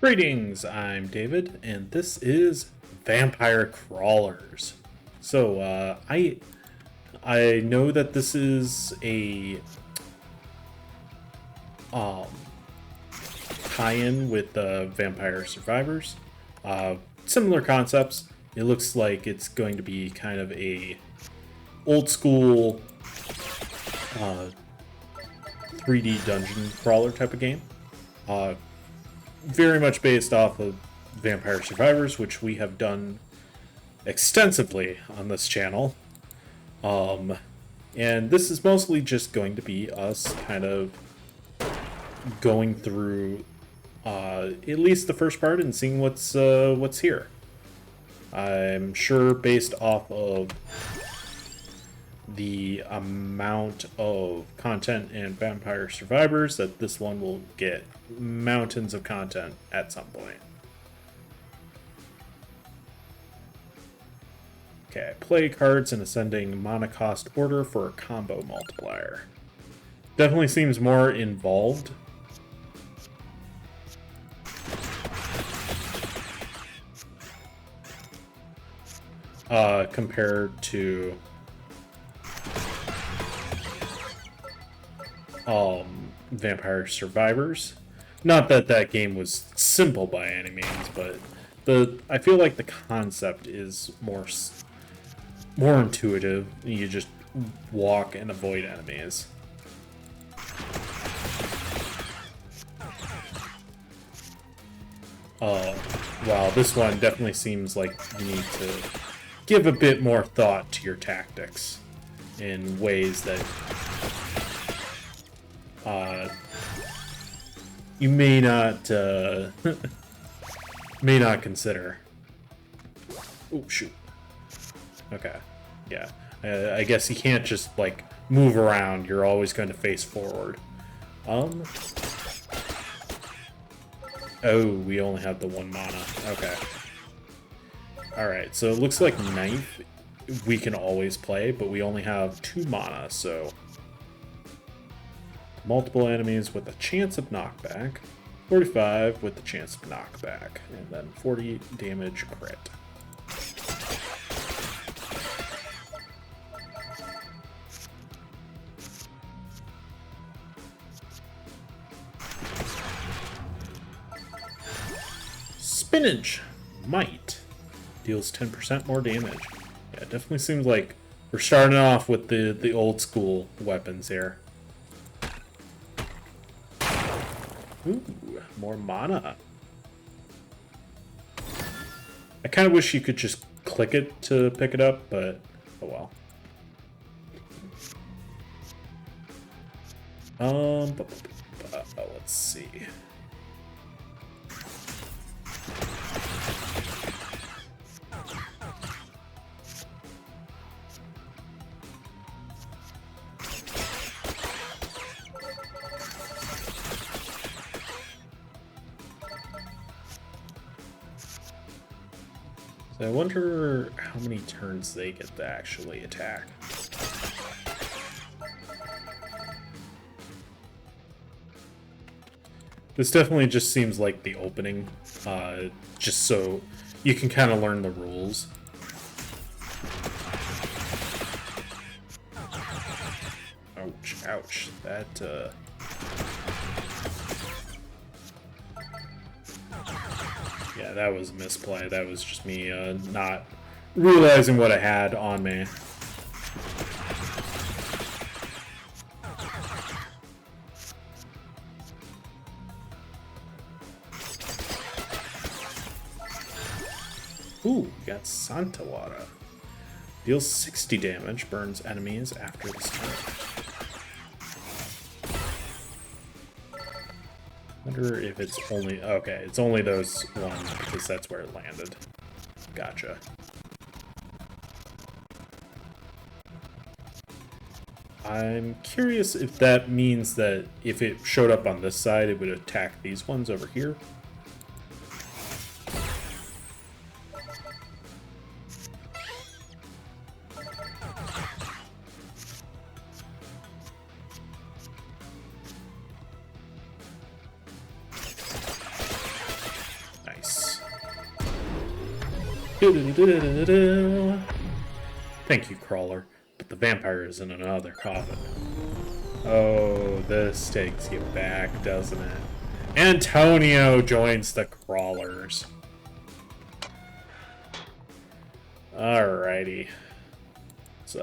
Greetings, I'm David, and this is Vampire Crawlers. So, I know that this is a tie-in with Vampire Survivors. Similar concepts. It looks like it's going to be kind of a old school 3D dungeon crawler type of game. Very much based off of Vampire Survivors, which we have done extensively on this channel. And this is mostly just going to be us kind of going through at least the first part and seeing what's here. I'm sure based off of the amount of content in Vampire Survivors that this one will get mountains of content at some point. Okay, play cards in ascending mana cost order for a combo multiplier. Definitely seems more involved. Compared to Vampire Survivors. Not that that game was simple by any means, but I feel like the concept is more intuitive. You just walk and avoid enemies. Wow, this one definitely seems like you need to give a bit more thought to your tactics in ways that you may not consider. Oh shoot. Okay. Yeah. I guess you can't just like move around. You're always going to face forward. Oh, we only have the 1 mana. Okay. Alright, so it looks like Knife we can always play, but we only have 2 mana, so multiple enemies with a chance of knockback, 45 with the chance of knockback, and then 40 damage crit. Spinach Might deals 10% more damage. Yeah, it definitely seems like we're starting off with the old school weapons here. Ooh, more mana. I kind of wish you could just click it to pick it up, but oh well. Let's see. So I wonder how many turns they get to actually attack. This definitely just seems like the opening, just so you can kind of learn the rules. Ouch, ouch. That, yeah, that was a misplay. That was just me not realizing what I had on me. Ooh, we got Santa Wada. Deals 60 damage, burns enemies after this turn. Wonder if it's only... Okay, it's only those ones because that's where it landed. Gotcha. I'm curious if that means that if it showed up on this side, it would attack these ones over here. Thank you, Crawler. But the vampire is in another coffin. Oh, this takes you back, doesn't it? Antonio joins the Crawlers. Alrighty. Let's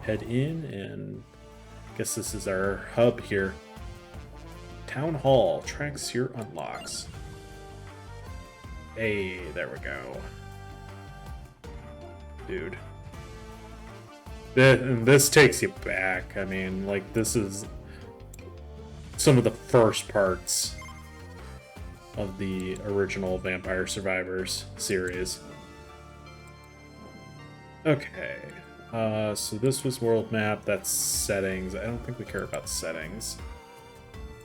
head in, and I guess this is our hub here. Town Hall. Tracks your unlocks. Hey, there we go. Dude. This takes you back. I mean, like, this is some of the first parts of the original Vampire Survivors series. Okay. So this was world map. That's settings. I don't think we care about settings.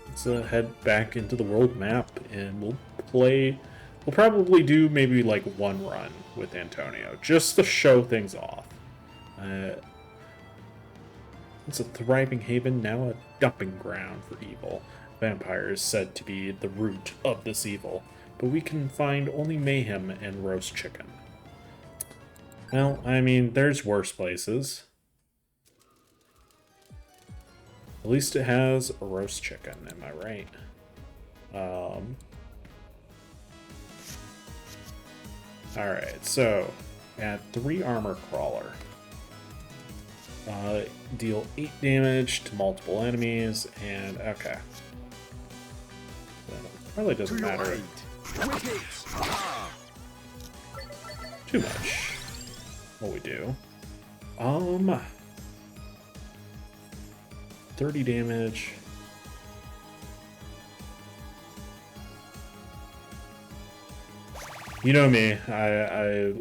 Let's head back into the world map, and we'll play. We'll probably do maybe like one run with Antonio, just to show things off. It's a thriving haven, now a dumping ground for evil. Vampires said to be the root of this evil, but we can find only mayhem and roast chicken. Well, I mean, there's worse places. At least it has a roast chicken, am I right? Alright, so add 3 armor crawler. Deal 8 damage to multiple enemies, and okay. So probably doesn't matter too much what we do. 30 damage. You know me, I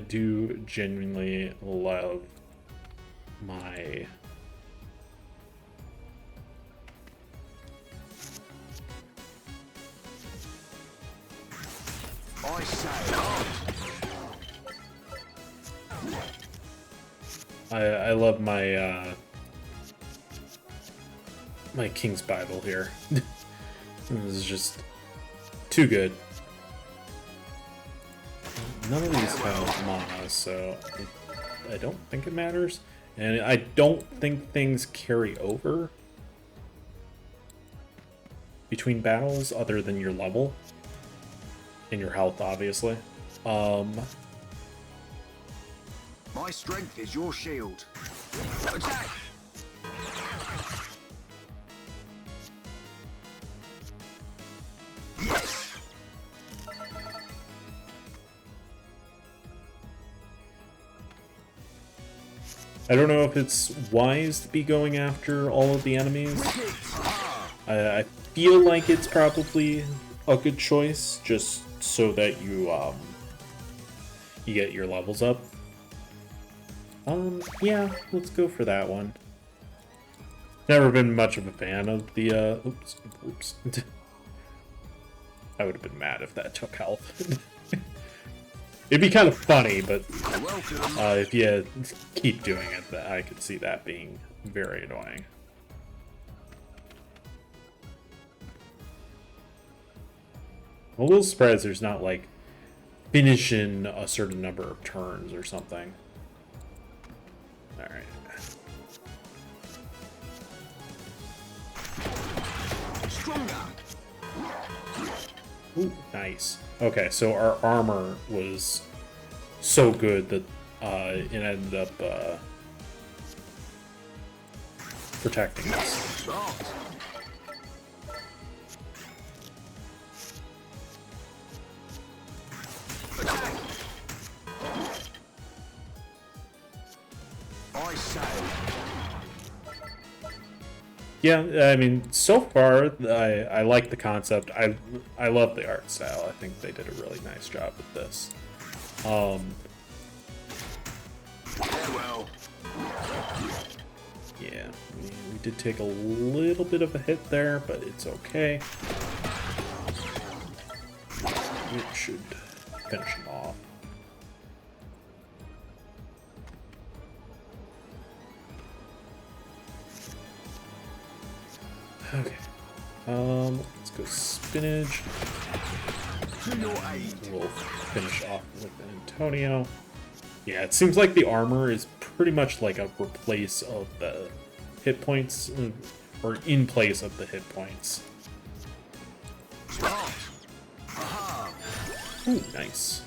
do genuinely love my I love my my King's Bible here. This is just too good. None of these have mana, so I don't think it matters. And I don't think things carry over between battles other than your level and your health, obviously. My strength is your shield. Attack! Yes! I don't know if it's wise to be going after all of the enemies. I feel like it's probably a good choice, just so that you you get your levels up. Yeah, let's go for that one. Never been much of a fan of the oops. I would have been mad if that took health. It'd be kind of funny, but if you keep doing it, I could see that being very annoying. I'm a little surprised there's not, like, finish in a certain number of turns or something. Alright. Ooh, nice. Okay, so our armor was so good that it ended up protecting us. Yeah, I mean, so far, I like the concept. I love the art style. I think they did a really nice job with this. Yeah, we did take a little bit of a hit there, but it's okay. It should finish him off. Okay. Let's go spinach. To your aid. We'll finish off with Antonio. Yeah, it seems like the armor is pretty much like a replace of the hit points, or in place of the hit points. Start. Aha. Ooh, nice.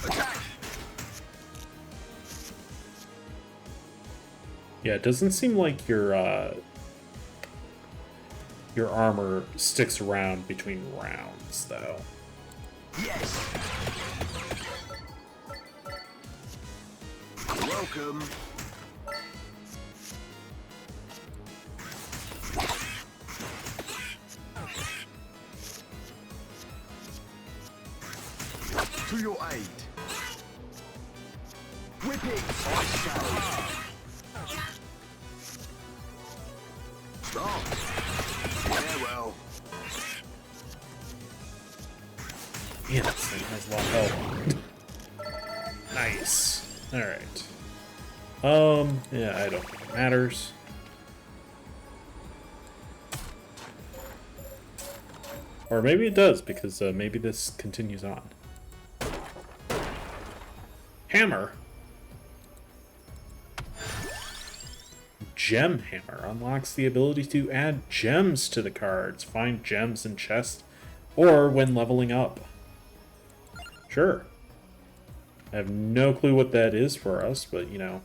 Attack. Yeah, it doesn't seem like your armor sticks around between rounds, though. Yes. Welcome. To your aid. Whip it, I say. Stop. Yeah, well. Man, this thing has a lot of health. Nice. Alright. Yeah, I don't think it matters. Or maybe it does, because maybe this continues on. Hammer. Gem Hammer unlocks the ability to add gems to the cards, find gems in chests, or when leveling up. Sure. I have no clue what that is for us, but you know.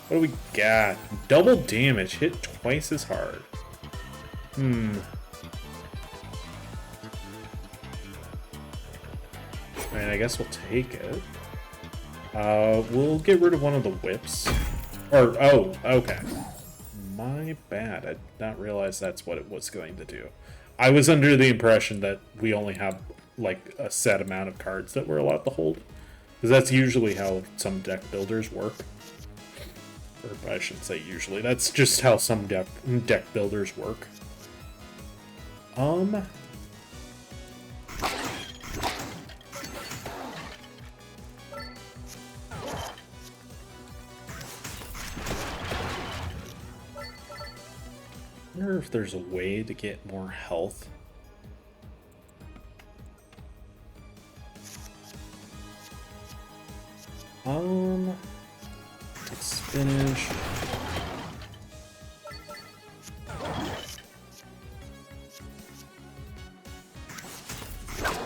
What do we got? Double damage, hit twice as hard. I mean, I guess we'll take it. We'll get rid of one of the whips. Or, oh, okay. My bad. I did not realize that's what it was going to do. I was under the impression that we only have, like, a set amount of cards that we're allowed to hold. Because that's usually how some deck builders work. Or I shouldn't say usually. That's just how some deck builders work. I wonder if there's a way to get more health. Take spinach.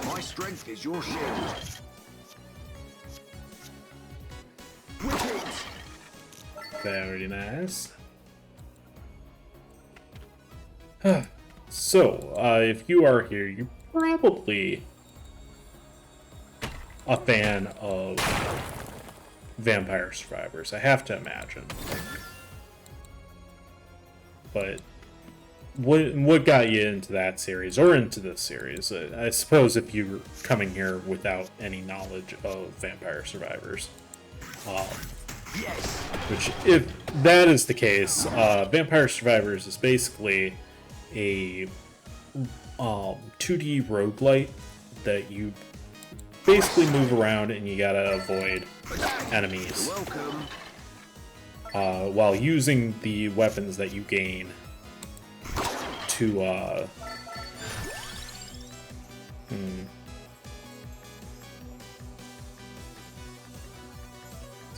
My strength is your shield. Whip it. Very nice. So, if you are here, you're probably a fan of Vampire Survivors, I have to imagine. But what got you into that series, or into this series? I suppose if you're coming here without any knowledge of Vampire Survivors. Yes. Which, if that is the case, Vampire Survivors is basically a 2D roguelike that you basically move around and you gotta avoid enemies while using the weapons that you gain to let's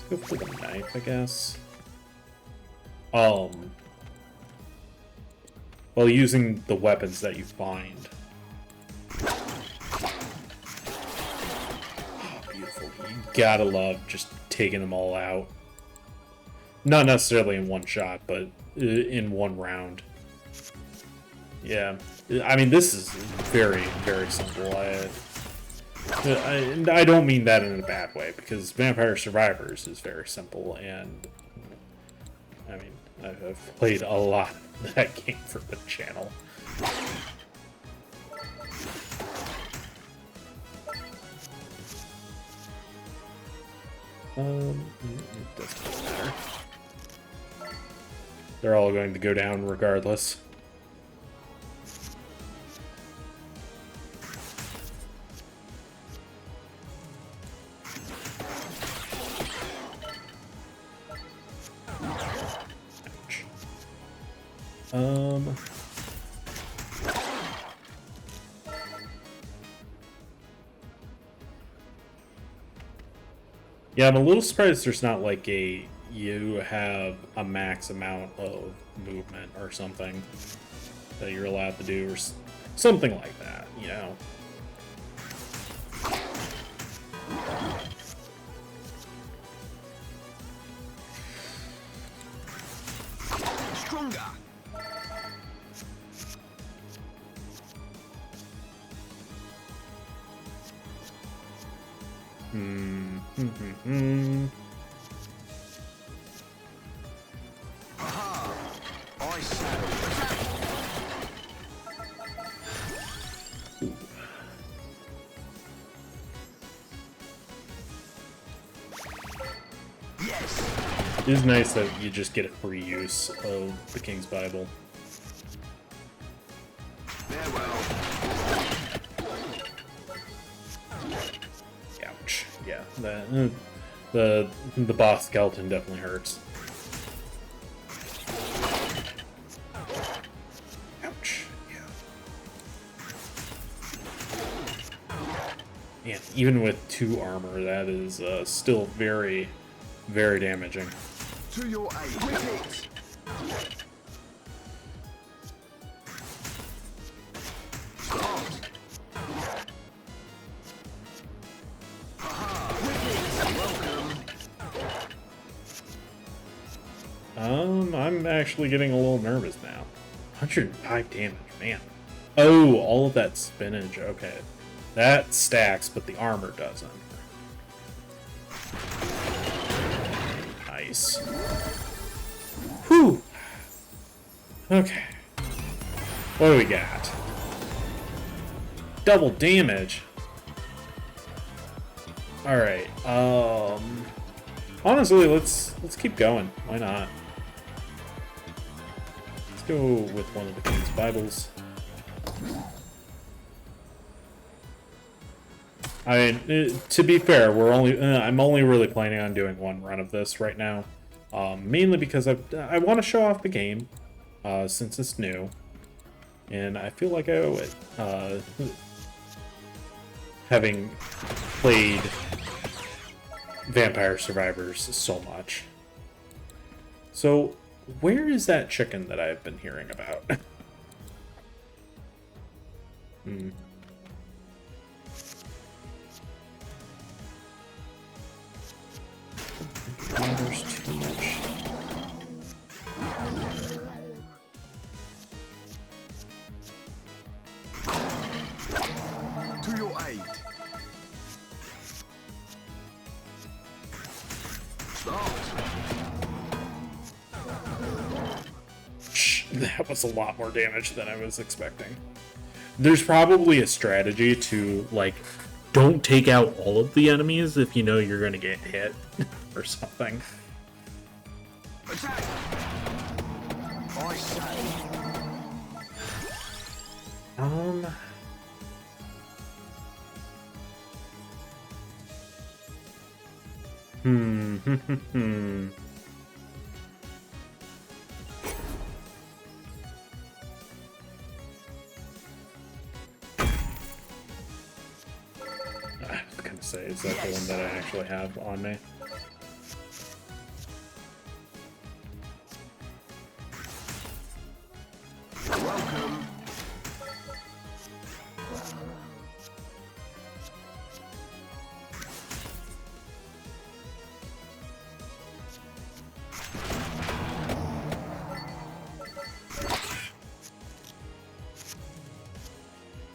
go for the knife, I guess. While using the weapons that you find. Oh, beautiful. You gotta love just taking them all out. Not necessarily in one shot, but in one round. Yeah. I mean, this is very, very simple. I don't mean that in a bad way, because Vampire Survivors is very simple, and I mean, I've played a lot of that game for the channel. It doesn't matter. They're all going to go down regardless. Ouch. Yeah, I'm a little surprised there's not like you have a max amount of movement or something that you're allowed to do, or something like that, you know? Stronger. Aha! I saddle. Yes. It is nice that you just get a free use of the King's Bible. Farewell. Ouch. Yeah, the boss skeleton definitely hurts. Ouch. Yeah. Man, even with 2 armor, that is still very, very damaging. To your aid. With it. Start. Aha! With it. Welcome. I'm actually getting a little nervous now. 105 damage, man. Oh, all of that spinach. Okay. That stacks, but the armor doesn't. Nice. Whew. Okay. What do we got? Double damage. Alright, honestly, let's keep going. Why not? Let's go with one of the King's Bibles. I mean, to be fair, I'm only really planning on doing one run of this right now. Mainly because I want to show off the game, since it's new. And I feel like I owe it. Having played Vampire Survivors so much. So, where is that chicken that I've been hearing about? There's too much. To your aid. Start. That was a lot more damage than I was expecting. There's probably a strategy to, like, don't take out all of the enemies if you know you're going to get hit or something. Attack. I say. I was gonna say, is that the one that I actually have on me? Welcome.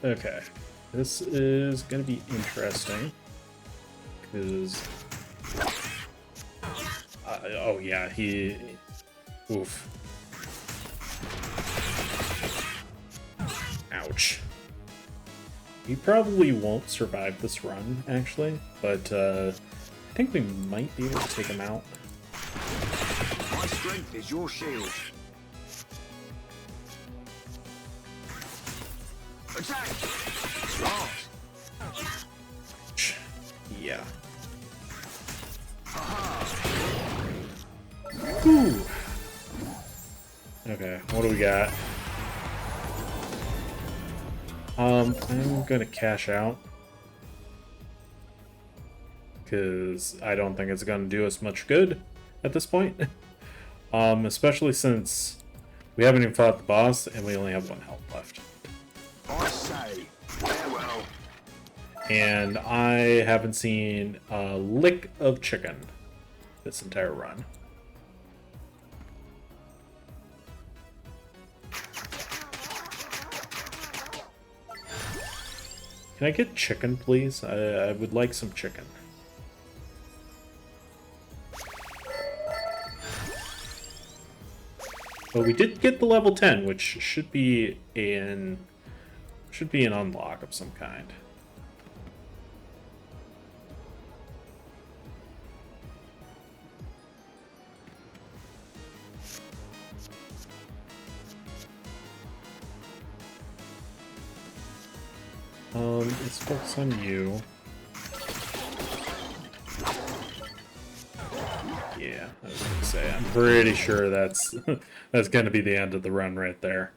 Okay, this is gonna be interesting because oh yeah, oof. Ouch. He probably won't survive this run, actually, but I think we might be able to take him out. My strength is your shield. Attack! Start! Yeah. Whew. Okay, what do we got? I'm gonna cash out. Because I don't think it's gonna do us much good at this point. Especially since we haven't even fought the boss and we only have 1 health left. I say, farewell. And I haven't seen a lick of chicken this entire run. Can I get chicken, please? I would like some chicken. But we did get the level 10, which should be an unlock of some kind. Let's focus on you. Yeah, I was gonna say, I'm pretty sure that's that's gonna be the end of the run right there.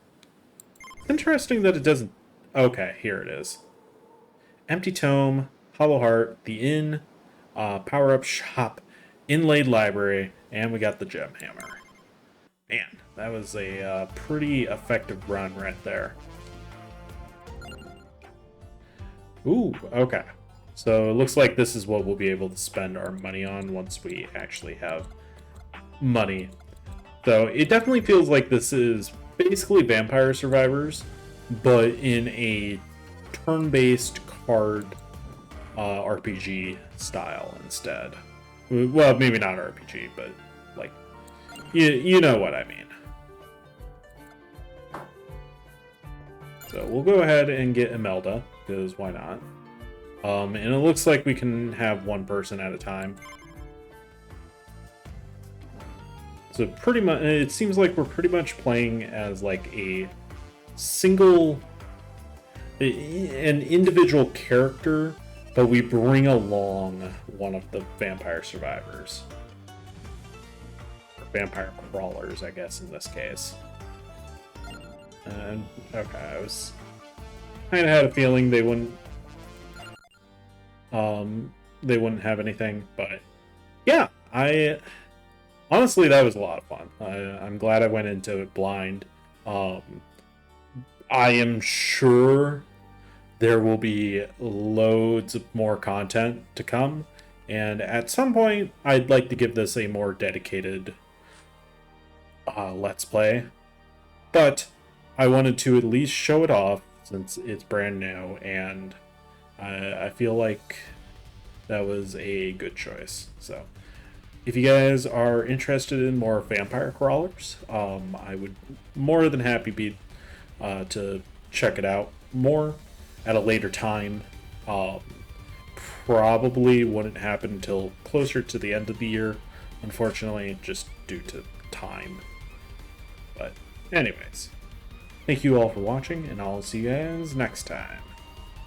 Interesting that it doesn't... Okay, here it is. Empty Tome, Hollow Heart, the Inn, Power-Up Shop, Inlaid Library, and we got the Gem Hammer. Man, that was a pretty effective run right there. Ooh, okay. So it looks like this is what we'll be able to spend our money on once we actually have money. So it definitely feels like this is basically Vampire Survivors, but in a turn-based card RPG style instead. Well, maybe not RPG, but like, you know what I mean. So we'll go ahead and get Imelda, because why not? And it looks like we can have 1 person at a time. So pretty much, it seems like we're pretty much playing as like a single, an individual character, but we bring along one of the vampire survivors. Or vampire crawlers, I guess, in this case. And, okay, I was kind of had a feeling they wouldn't have anything, but yeah, honestly, that was a lot of fun. I'm glad I went into it blind. I am sure there will be loads of more content to come, and at some point, I'd like to give this a more dedicated Let's Play, but I wanted to at least show it off since it's brand new, and I feel like that was a good choice. So if you guys are interested in more vampire crawlers, I would more than happy be to check it out more at a later time. Probably wouldn't happen until closer to the end of the year, unfortunately, just due to time. But anyways, thank you all for watching, and I'll see you guys next time.